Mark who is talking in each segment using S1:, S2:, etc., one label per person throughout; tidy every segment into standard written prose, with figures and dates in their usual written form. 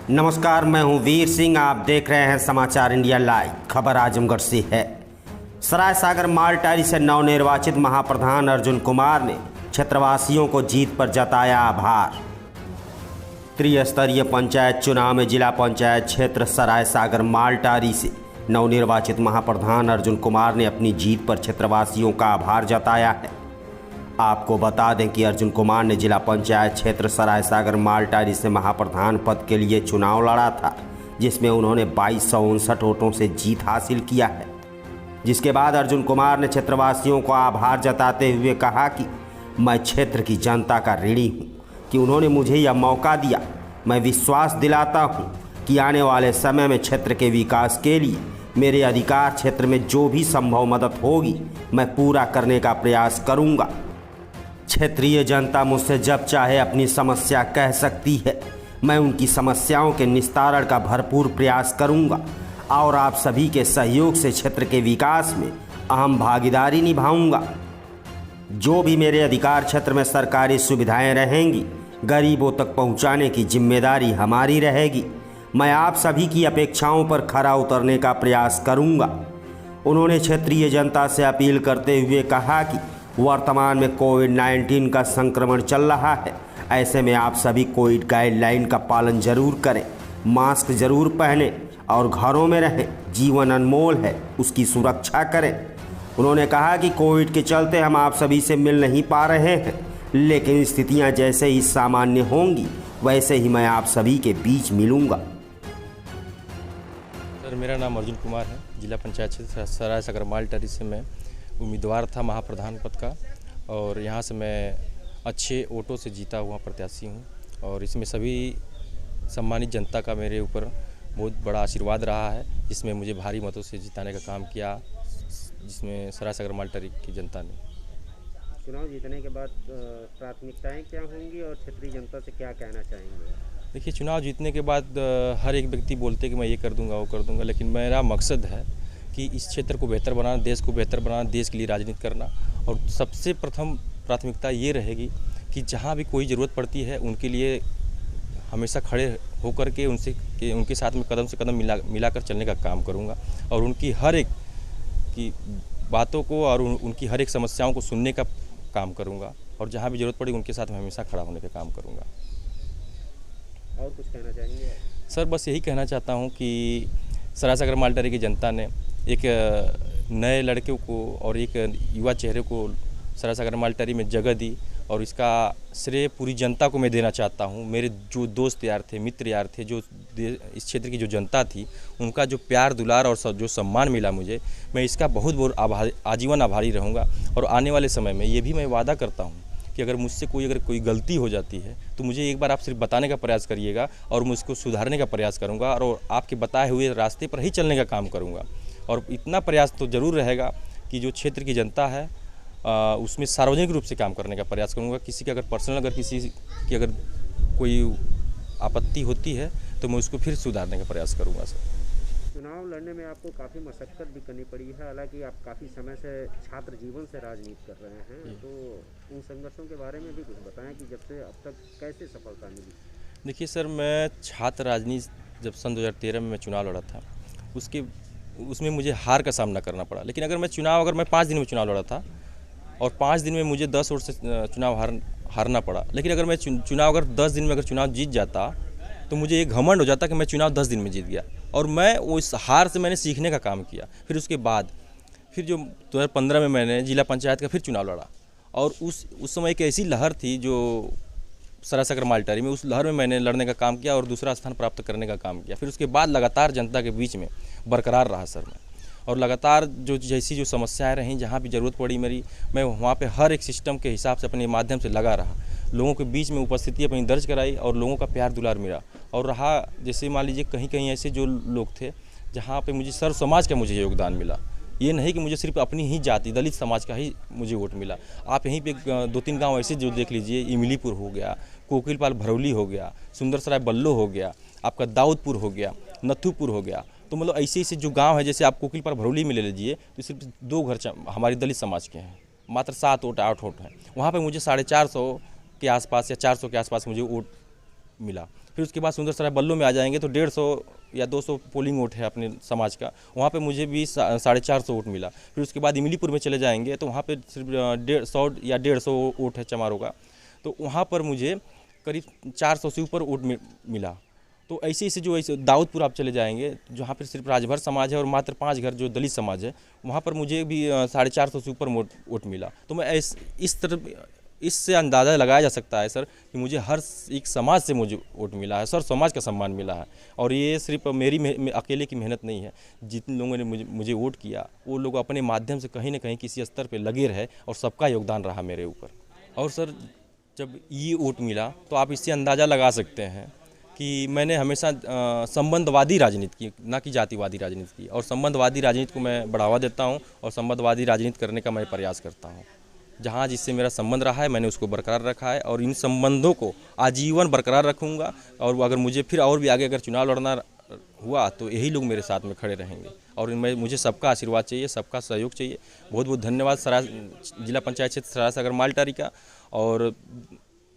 S1: नमस्कार, मैं हूं वीर सिंह। आप देख रहे हैं समाचार इंडिया लाइव। खबर आजमगढ़ से है। सरायसागर मालटारी से नवनिर्वाचित महाप्रधान अर्जुन कुमार ने क्षेत्रवासियों को जीत पर जताया आभार। त्रिस्तरीय पंचायत चुनाव में जिला पंचायत क्षेत्र सरायसागर मालटारी से नवनिर्वाचित महाप्रधान अर्जुन कुमार ने अपनी जीत पर क्षेत्रवासियों का आभार जताया है। आपको बता दें कि अर्जुन कुमार ने जिला पंचायत क्षेत्र सरायसागर मालटारी से महाप्रधान पद के लिए चुनाव लड़ा था, जिसमें उन्होंने 2259 वोटों से जीत हासिल किया है। जिसके बाद अर्जुन कुमार ने क्षेत्रवासियों को आभार जताते हुए कहा कि मैं क्षेत्र की जनता का ऋणी हूँ कि उन्होंने मुझे यह मौका दिया। मैं विश्वास दिलाता हूँ कि आने वाले समय में क्षेत्र के विकास के लिए मेरे अधिकार क्षेत्र में जो भी संभव मदद होगी मैं पूरा करने का प्रयास करूँगा। क्षेत्रीय जनता मुझसे जब चाहे अपनी समस्या कह सकती है। मैं उनकी समस्याओं के निस्तारण का भरपूर प्रयास करूंगा और आप सभी के सहयोग से क्षेत्र के विकास में अहम भागीदारी निभाऊंगा। जो भी मेरे अधिकार क्षेत्र में सरकारी सुविधाएं रहेंगी, गरीबों तक पहुंचाने की जिम्मेदारी हमारी रहेगी। मैं आप सभी की अपेक्षाओं पर खरा उतरने का प्रयास करूंगा। उन्होंने क्षेत्रीय जनता से अपील करते हुए कहा कि वर्तमान में कोविड-19 का संक्रमण चल रहा है। ऐसे में आप सभी कोविड गाइडलाइन का पालन जरूर करें, मास्क जरूर पहनें और घरों में रहें। जीवन अनमोल है, उसकी सुरक्षा करें। उन्होंने कहा कि कोविड के चलते हम आप सभी से मिल नहीं पा रहे हैं, लेकिन स्थितियां जैसे ही सामान्य होंगी वैसे ही मैं आप सभी के बीच मिलूंगा।
S2: सर, मेरा नाम अर्जुन कुमार है। जिला पंचायत क्षेत्र सरायसागर मालटारी से मैं उम्मीदवार था महाप्रधान पद का, और यहाँ से मैं अच्छे वोटों से जीता हुआ प्रत्याशी हूँ। और इसमें सभी सम्मानित जनता का मेरे ऊपर बहुत बड़ा आशीर्वाद रहा है, जिसमें मुझे भारी मतों से जिताने का काम किया, जिसमें सरायसागर मालटारी की जनता ने।
S3: चुनाव जीतने के बाद प्राथमिकताएं क्या होंगी और क्षेत्रीय जनता से क्या कहना चाहेंगे?
S2: देखिए, चुनाव जीतने के बाद हर एक व्यक्ति बोलते कि मैं ये कर दूंगा, वो कर दूंगा, लेकिन मेरा मकसद है कि इस क्षेत्र को बेहतर बनाना, देश को बेहतर बनाना, देश के लिए राजनीति करना। और सबसे प्रथम प्राथमिकता ये रहेगी कि जहाँ भी कोई ज़रूरत पड़ती है उनके लिए हमेशा खड़े होकर के उनके साथ में कदम से कदम मिलाकर चलने का काम करूँगा, और उनकी हर एक की बातों को और उनकी हर एक समस्याओं को सुनने का काम करूँगा, और जहाँ भी ज़रूरत पड़ेगी उनके साथ में हमेशा खड़ा होने का काम करूँगा।
S3: और कुछ कहना चाहेंगे?
S2: सर, बस यही कहना चाहता हूँ कि सरायसागर मालटारी की जनता ने एक नए लड़के को और एक युवा चेहरे को सरायसागर मालटारी में जगह दी, और इसका श्रेय पूरी जनता को मैं देना चाहता हूं। मेरे जो दोस्त यार थे, मित्र यार थे, जो इस क्षेत्र की जो जनता थी, उनका जो प्यार दुलार और जो सम्मान मिला मुझे, मैं इसका बहुत आजीवन आभारी रहूँगा। और आने वाले समय में ये भी मैं वादा करता हूँ कि अगर मुझसे कोई गलती हो जाती है तो मुझे एक बार आप सिर्फ बताने का प्रयास करिएगा, और मैं उसको सुधारने का प्रयास करूँगा, और आपके बताए हुए रास्ते पर ही चलने का काम करूँगा। और इतना प्रयास तो ज़रूर रहेगा कि जो क्षेत्र की जनता है उसमें सार्वजनिक रूप से काम करने का प्रयास करूँगा। किसी का अगर किसी की अगर कोई आपत्ति होती है तो मैं उसको फिर सुधारने का प्रयास करूँगा। सर,
S3: चुनाव लड़ने में आपको काफ़ी मशक्क़त भी करनी पड़ी है, हालांकि आप काफ़ी समय से छात्र जीवन से राजनीति कर रहे हैं, तो उन संघर्षों के बारे में भी कुछ बताएं कि जब से अब तक कैसे सफलता मिली?
S2: देखिए सर, मैं छात्र राजनीति जब सन 2013 में मैं चुनाव लड़ा था, उसमें मुझे हार का सामना करना पड़ा। लेकिन अगर मैं 5 दिन में चुनाव लड़ा था और 5 दिन में मुझे 10 वोट से चुनाव हारना पड़ा, लेकिन अगर मैं चुनाव 10 दिन में अगर चुनाव जीत जाता तो मुझे एक घमंड हो जाता कि मैं चुनाव 10 दिन में जीत गया। और मैं उस हार से मैंने सीखने का काम किया। फिर उसके बाद जो 2015 में मैंने जिला पंचायत का फिर चुनाव लड़ा, और उस समय एक ऐसी लहर थी जो सरायसागर मालटारी में, उस लहर में मैंने लड़ने का काम किया और दूसरा स्थान प्राप्त करने का काम किया। फिर उसके बाद लगातार जनता के बीच में बरकरार रहा सर मैं, और लगातार जो समस्याएं रहीं, जहाँ भी ज़रूरत पड़ी मेरी, मैं वहाँ पे हर एक सिस्टम के हिसाब से अपने माध्यम से लगा रहा, लोगों के बीच में उपस्थिति अपनी दर्ज कराई और लोगों का प्यार दुलार मिला। और रहा, जैसे मान लीजिए कहीं कहीं ऐसे जो लोग थे जहाँ पे मुझे सर्व समाज का मुझे योगदान मिला। ये नहीं कि मुझे सिर्फ अपनी ही जाति दलित समाज का ही मुझे वोट मिला। आप यहीं पे 2-3 गांव ऐसे जो देख लीजिए, इमलीपुर हो गया, कोकिलपाल भरौली हो गया, सुंदरसराय बल्लो हो गया, आपका दाऊदपुर हो गया, नथुपुर हो गया। तो मतलब ऐसे जो गांव है, जैसे आप कोकिलपाल भरौली में ले लीजिए तो सिर्फ 2 घर हमारी दलित समाज के हैं, मात्र 7 वोट 8 वोट हैं। वहाँ पर मुझे 450 के आसपास या 400 के आसपास मुझे वोट मिला। फिर उसके बाद सुंदरसराय बल्लो में आ जाएंगे तो 150 या 200 पोलिंग वोट है अपने समाज का, वहाँ पे मुझे भी 450 वोट मिला। फिर उसके बाद इमलीपुर में चले जाएंगे तो वहाँ पे सिर्फ 100 या 150 वोट है चमारों का, तो वहाँ पर मुझे करीब 400 से ऊपर वोट मिला। तो ऐसे ऐसे जो ऐसे दाऊदपुर आप चले जाएंगे जहाँ पर सिर्फ राजभर समाज है और मात्र 5 घर जो दलित समाज है, वहाँ पर मुझे भी 450 से ऊपर वोट मिला। तो मैं इस तरह इससे अंदाज़ा लगाया जा सकता है सर कि मुझे हर एक समाज से मुझे वोट मिला है सर, समाज का सम्मान मिला है। और ये सिर्फ मेरी अकेले की मेहनत नहीं है, जितने लोगों ने मुझे वोट किया वो लोग अपने माध्यम से कहीं ना कहीं किसी स्तर पे लगे रहे और सबका योगदान रहा मेरे ऊपर। और सर जब ये वोट मिला तो आप इससे अंदाज़ा लगा सकते हैं कि मैंने हमेशा संबंधवादी राजनीति की, ना कि जातिवादी राजनीति की, और संबंधवादी राजनीति को मैं बढ़ावा देता हूँ और संबंधवादी राजनीति करने का मैं प्रयास करता हूँ। जहाँ जिससे मेरा संबंध रहा है मैंने उसको बरकरार रखा है और इन संबंधों को आजीवन बरकरार रखूँगा। और अगर मुझे फिर और भी आगे अगर चुनाव लड़ना हुआ तो यही लोग मेरे साथ में खड़े रहेंगे और मुझे सबका आशीर्वाद चाहिए, सबका सहयोग चाहिए। बहुत बहुत धन्यवाद जिला पंचायत क्षेत्र सराय सागर मालटारी का और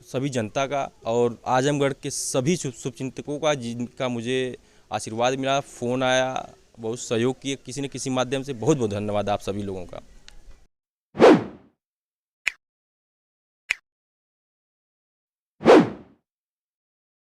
S2: सभी जनता का और आजमगढ़ के सभी शुभचिंतकों का जिनका मुझे आशीर्वाद मिला, फ़ोन आया, बहुत सहयोग किए किसी न किसी माध्यम से। बहुत बहुत धन्यवाद आप सभी लोगों का।